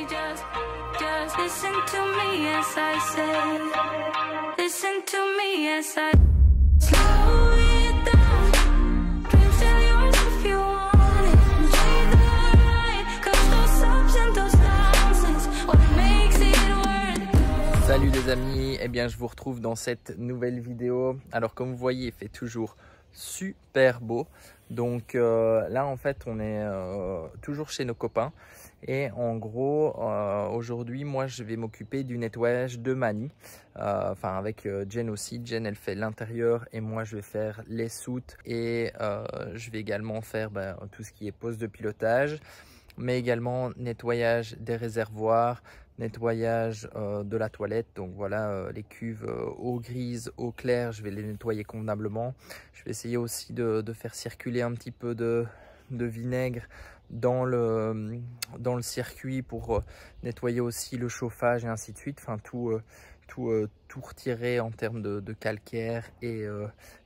Just listen to me as I say. Listen to me as I slow it down. Dreams still yours if you want it. Enjoy the ride, 'cause those ups and those downs is what makes it worth. Salut les amis, eh bien je vous retrouve dans cette nouvelle vidéo. Alors comme vous voyez, il fait toujours super beau. Donc là en fait on est toujours chez nos copains. Et en gros, aujourd'hui, moi, je vais m'occuper du nettoyage de Mani. Enfin, avec Jen aussi. Jen, elle fait l'intérieur et moi, je vais faire les soutes. Et je vais également faire tout ce qui est poste de pilotage. Mais également nettoyage des réservoirs, nettoyage de la toilette. Donc voilà, les cuves eau grise, eau claire, je vais les nettoyer convenablement. Je vais essayer aussi de faire circuler un petit peu de vinaigre dans le circuit pour nettoyer aussi le chauffage et ainsi de suite. Enfin tout retirer en termes de calcaire et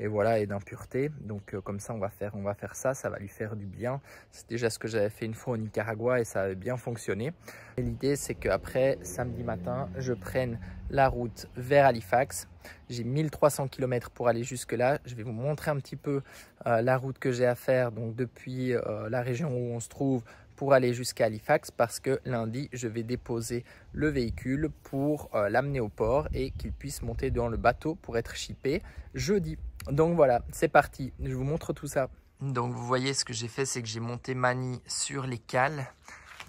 voilà, et d'impureté. Donc comme ça on va faire ça, ça va lui faire du bien. C'est déjà ce que j'avais fait une fois au Nicaragua et ça avait bien fonctionné. Et l'idée c'est qu'après samedi matin je prenne la route vers Halifax. J'ai 1300 km pour aller jusque là. Je vais vous montrer un petit peu la route que j'ai à faire, donc depuis la région où on se trouve, pour aller jusqu'à Halifax, parce que lundi je vais déposer le véhicule pour l'amener au port et qu'il puisse monter dans le bateau pour être shippé jeudi. Donc voilà, c'est parti, je vous montre tout ça. Donc vous voyez, ce que j'ai fait, c'est que j'ai monté Mani sur les cales.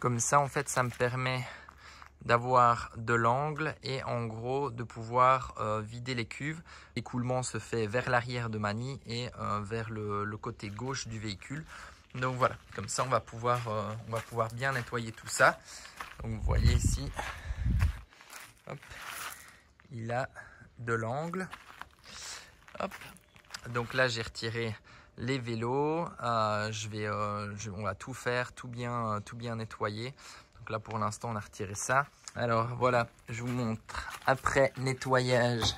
Comme ça en fait ça me permet d'avoir de l'angle et en gros de pouvoir vider les cuves. L'écoulement se fait vers l'arrière de Mani et vers le côté gauche du véhicule. Donc voilà, comme ça on va pouvoir bien nettoyer tout ça. Donc vous voyez ici, hop, il a de l'angle. Hop. Donc là j'ai retiré les vélos. On va tout faire, tout bien nettoyer. Donc là pour l'instant on a retiré ça. Alors voilà, je vous montre après nettoyage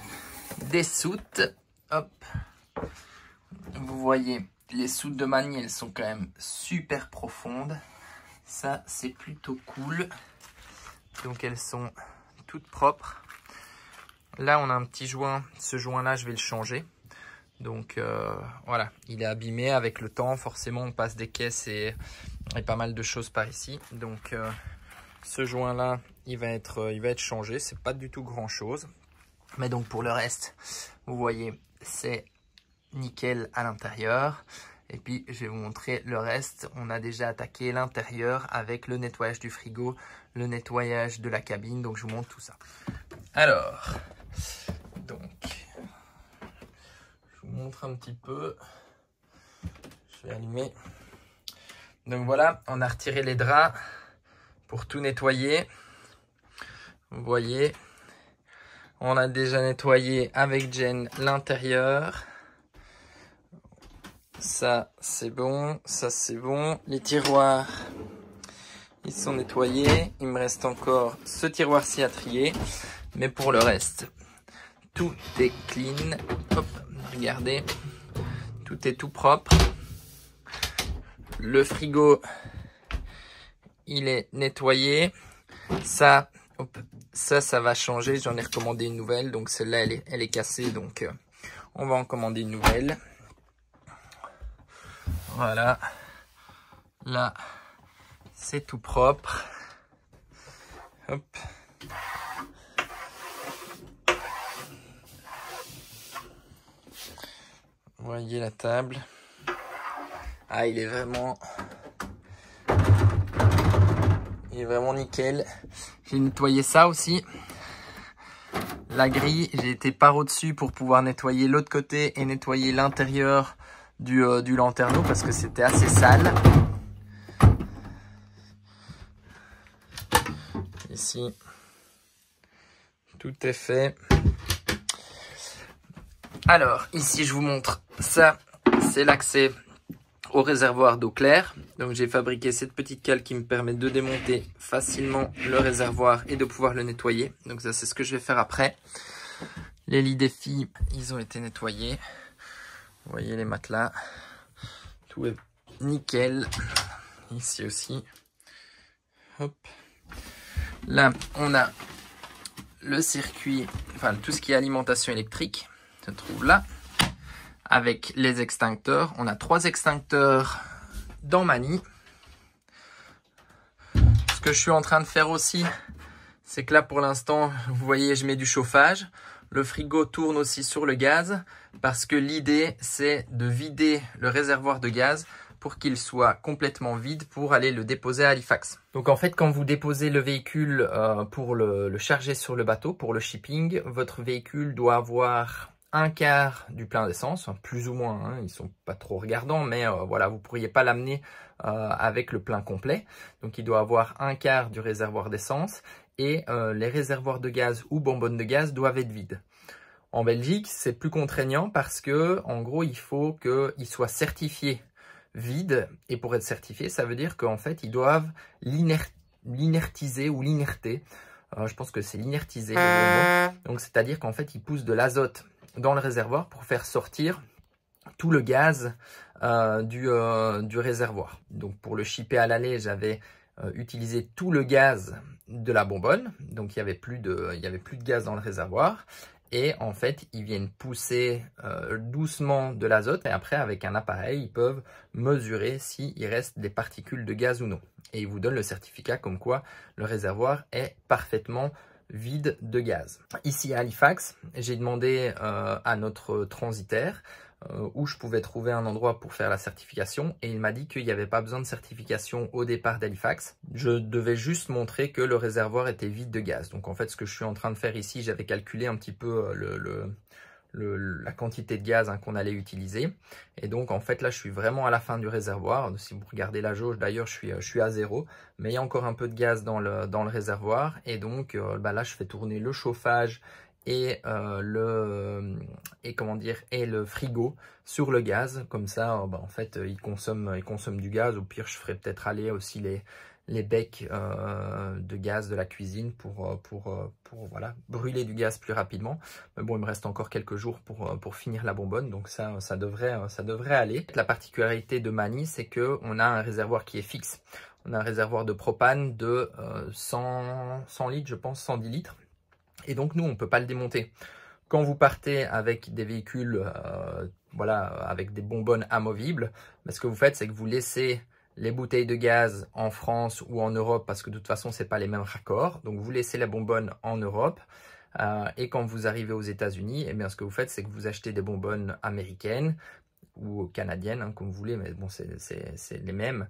des soutes. Hop, vous voyez. Les soutes de Mani, elles sont quand même super profondes. Ça, c'est plutôt cool. Donc, elles sont toutes propres. Là, on a un petit joint. Ce joint-là, je vais le changer. Donc, voilà. Il est abîmé avec le temps. Forcément, on passe des caisses et pas mal de choses par ici. Donc, ce joint-là, il va être changé. C'est pas du tout grand-chose. Mais donc, pour le reste, vous voyez, c'est nickel à l'intérieur. Et puis je vais vous montrer le reste. On a déjà attaqué l'intérieur avec le nettoyage du frigo, le nettoyage de la cabine. Donc je vous montre tout ça. Alors, donc je vous montre un petit peu. Je vais allumer. Donc voilà, on a retiré les draps pour tout nettoyer. Vous voyez, on a déjà nettoyé avec Jen l'intérieur. Ça c'est bon, ça c'est bon. Les tiroirs, ils sont nettoyés. Il me reste encore ce tiroir-ci à trier. Mais pour le reste, tout est clean. Hop, regardez, tout est tout propre. Le frigo, il est nettoyé. Ça, hop, ça va changer. J'en ai recommandé une nouvelle. Donc celle-là, elle est cassée. Donc on va en commander une nouvelle. Voilà, là c'est tout propre. Hop. Vous voyez la table. Ah, il est vraiment nickel. J'ai nettoyé ça aussi. La grille, j'ai été par au-dessus pour pouvoir nettoyer l'autre côté et nettoyer l'intérieur du lanterneau parce que c'était assez sale. Ici, tout est fait. Alors, ici, je vous montre ça. C'est l'accès au réservoir d'eau claire. Donc, j'ai fabriqué cette petite cale qui me permet de démonter facilement le réservoir et de pouvoir le nettoyer. Donc, ça, c'est ce que je vais faire après. Les lits des filles, ils ont été nettoyés. Vous voyez les matelas, tout est nickel. Ici aussi. Hop. Là, on a le circuit, enfin tout ce qui est alimentation électrique se trouve là, avec les extincteurs. On a 3 extincteurs dans Mani. Ce que je suis en train de faire aussi, c'est que là pour l'instant, vous voyez, je mets du chauffage. Le frigo tourne aussi sur le gaz parce que l'idée, c'est de vider le réservoir de gaz pour qu'il soit complètement vide pour aller le déposer à Halifax. Donc en fait, quand vous déposez le véhicule pour le charger sur le bateau, pour le shipping, votre véhicule doit avoir un quart du plein d'essence, plus ou moins, hein, ils ne sont pas trop regardants, mais voilà, vous ne pourriez pas l'amener avec le plein complet. Donc il doit avoir un quart du réservoir d'essence et les réservoirs de gaz ou bonbonnes de gaz doivent être vides. En Belgique, c'est plus contraignant parce que, en gros, il faut qu'il soit certifié vide, et pour être certifié, ça veut dire qu'en fait, ils doivent l'inertiser ou l'inerter. Je pense que c'est l'inertiser le bonbon. Donc, c'est-à-dire qu'en fait, ils poussent de l'azote dans le réservoir pour faire sortir tout le gaz du réservoir. Donc, pour le shipper à l'aller, j'avais utilisé tout le gaz de la bonbonne. Donc, il n'y avait plus de gaz dans le réservoir. Et en fait, ils viennent pousser doucement de l'azote et après, avec un appareil, ils peuvent mesurer s'il reste des particules de gaz ou non. Et ils vous donnent le certificat comme quoi le réservoir est parfaitement vide de gaz. Ici à Halifax, j'ai demandé à notre transitaire où je pouvais trouver un endroit pour faire la certification et il m'a dit qu'il n'y avait pas besoin de certification au départ d'Halifax. Je devais juste montrer que le réservoir était vide de gaz. Donc en fait, ce que je suis en train de faire ici, j'avais calculé un petit peu la quantité de gaz qu'on allait utiliser. Et donc en fait là, je suis vraiment à la fin du réservoir. Si vous regardez la jauge, d'ailleurs, je suis à 0. Mais il y a encore un peu de gaz dans le réservoir. Et donc là, je fais tourner le chauffage et le frigo sur le gaz. Comme ça, en fait, il consomme du gaz. Au pire, je ferai peut-être aller aussi les becs de gaz de la cuisine pour voilà, brûler du gaz plus rapidement. Mais bon, il me reste encore quelques jours pour finir la bonbonne, donc ça devrait aller. La particularité de Mani, c'est qu'on a un réservoir qui est fixe. On a un réservoir de propane de 100 litres, je pense, 110 litres. Et donc, nous, on ne peut pas le démonter. Quand vous partez avec des véhicules, voilà, avec des bonbonnes amovibles, ce que vous faites, c'est que vous laissez les bouteilles de gaz en France ou en Europe, parce que de toute façon, ce n'est pas les mêmes raccords. Donc, vous laissez la bonbonne en Europe. Et quand vous arrivez aux États-Unis, eh bien, ce que vous faites, c'est que vous achetez des bonbonnes américaines ou canadiennes, comme vous voulez, mais bon, c'est les mêmes.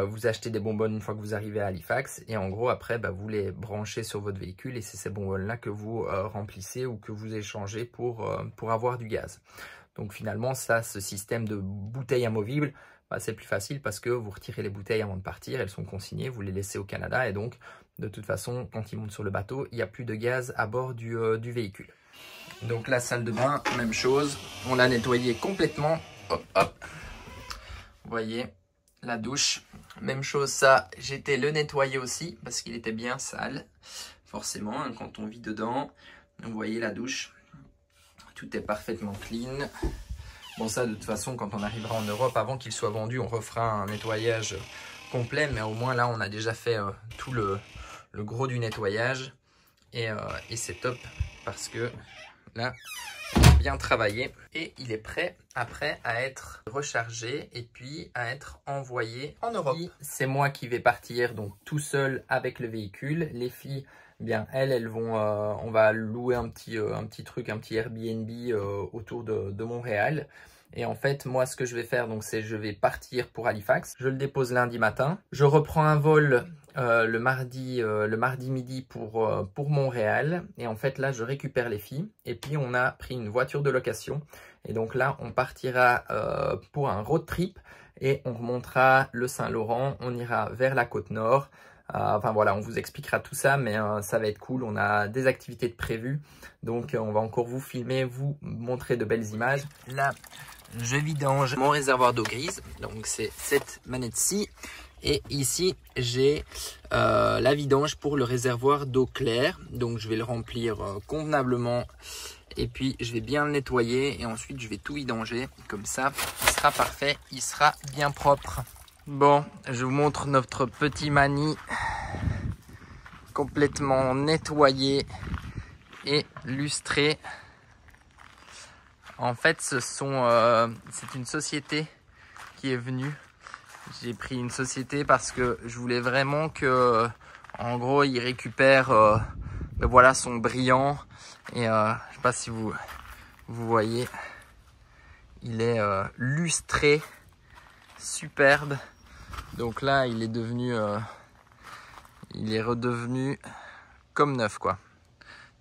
Vous achetez des bonbonnes une fois que vous arrivez à Halifax et en gros, après, vous les branchez sur votre véhicule et c'est ces bonbonnes-là que vous remplissez ou que vous échangez pour avoir du gaz. Donc finalement, ce système de bouteilles amovibles, c'est plus facile parce que vous retirez les bouteilles avant de partir, elles sont consignées, vous les laissez au Canada et donc, de toute façon, quand ils montent sur le bateau, il n'y a plus de gaz à bord du véhicule. Donc la salle de bain, même chose, on l'a nettoyée complètement. Hop, hop. Vous voyez, la douche, même chose, ça, j'ai été le nettoyer aussi parce qu'il était bien sale, forcément, quand on vit dedans. Vous voyez la douche, tout est parfaitement clean. Bon, ça, de toute façon, quand on arrivera en Europe, avant qu'il soit vendu, on refera un nettoyage complet, mais au moins là, on a déjà fait tout le gros du nettoyage et c'est top parce que là, on a bien travaillé et il est prêt après à être rechargé et puis à être envoyé en Europe. C'est moi qui vais partir donc tout seul avec le véhicule. Les filles, bien elles vont, on va louer un petit Airbnb autour de Montréal. Et en fait, moi, ce que je vais faire, donc, c'est je vais partir pour Halifax. Je le dépose lundi matin. Je reprends un vol le mardi midi pour Montréal. Et en fait, là, je récupère les filles. Et puis, on a pris une voiture de location. Et donc là, on partira pour un road trip. Et on remontera le Saint-Laurent. On ira vers la côte nord. Enfin voilà, on vous expliquera tout ça, mais ça va être cool. On a des activités de prévues. Donc, on va encore vous filmer, vous montrer de belles images. Là, je vidange mon réservoir d'eau grise. Donc, c'est cette manette-ci. Et ici, j'ai la vidange pour le réservoir d'eau claire. Donc, je vais le remplir convenablement. Et puis, je vais bien le nettoyer. Et ensuite, je vais tout vidanger. Comme ça, il sera parfait. Il sera bien propre. Bon, je vous montre notre petit Mani complètement nettoyé et lustré. En fait, c'est une société qui est venue. J'ai pris une société parce que je voulais vraiment que, en gros, il récupère ben voilà, son brillant. Et je sais pas si vous voyez, il est lustré, superbe. Donc là, il est redevenu comme neuf, quoi.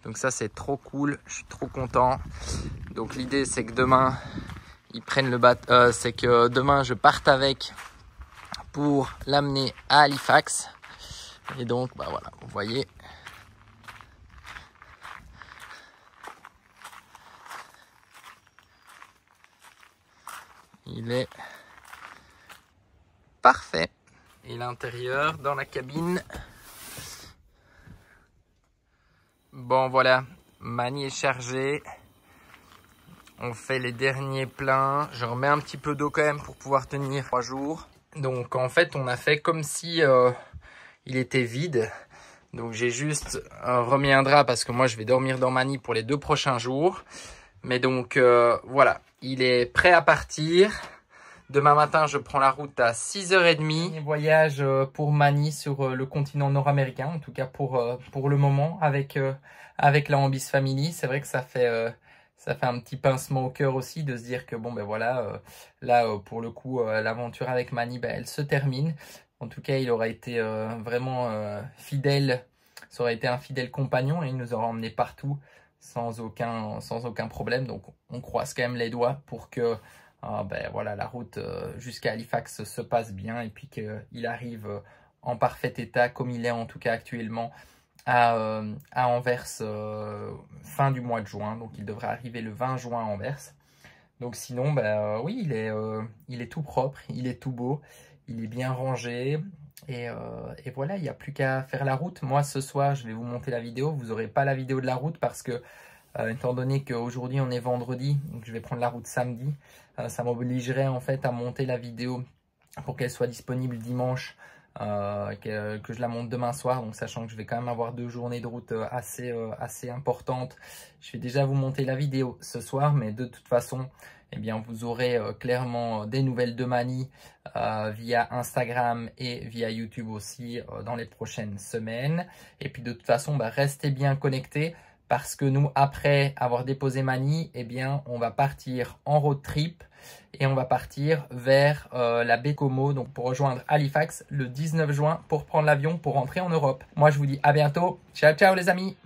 Donc ça, c'est trop cool. Je suis trop content. Donc l'idée, c'est que demain, ils prennent le bateau. C'est que demain, je parte avec pour l'amener à Halifax. Et donc, bah voilà, vous voyez. Il est parfait. Et l'intérieur dans la cabine. Bon voilà, Mani est chargé. On fait les derniers pleins. Je remets un petit peu d'eau quand même pour pouvoir tenir 3 jours. Donc en fait, on a fait comme si il était vide. Donc j'ai juste remis un drap parce que moi je vais dormir dans Mani pour les 2 prochains jours. Mais donc voilà, il est prêt à partir. Demain matin, je prends la route à 6h30. Voyage pour Mani sur le continent nord-américain, en tout cas pour le moment, avec la Ambis Family. C'est vrai que ça fait un petit pincement au cœur aussi de se dire que bon ben voilà, là pour le coup, l'aventure avec Mani, ben, elle se termine. En tout cas, il aura été vraiment fidèle, ça aurait été un fidèle compagnon et il nous aura emmené partout sans aucun problème. Donc on croise quand même les doigts pour que ben voilà, la route jusqu'à Halifax se passe bien et puis qu'il arrive en parfait état comme il est en tout cas actuellement à Anvers fin du mois de juin. Donc il devrait arriver le 20 juin à Anvers. Donc sinon, ben, oui, il est tout propre, il est tout beau, il est bien rangé. Et voilà, il n'y a plus qu'à faire la route. Moi, ce soir, je vais vous monter la vidéo. Vous n'aurez pas la vidéo de la route parce que, étant donné qu'aujourd'hui, on est vendredi, donc je vais prendre la route samedi, ça m'obligerait en fait à monter la vidéo pour qu'elle soit disponible dimanche, que je la monte demain soir. Donc, sachant que je vais quand même avoir 2 journées de route assez importantes. Je vais déjà vous monter la vidéo ce soir, mais de toute façon, eh bien, vous aurez clairement des nouvelles de Mani via Instagram et via YouTube aussi dans les prochaines semaines. Et puis de toute façon, bah, restez bien connectés parce que nous, après avoir déposé Mani, eh bien, on va partir en road trip et on va partir vers la baie Como, donc pour rejoindre Halifax le 19 juin pour prendre l'avion pour rentrer en Europe. Moi, je vous dis à bientôt. Ciao, ciao les amis.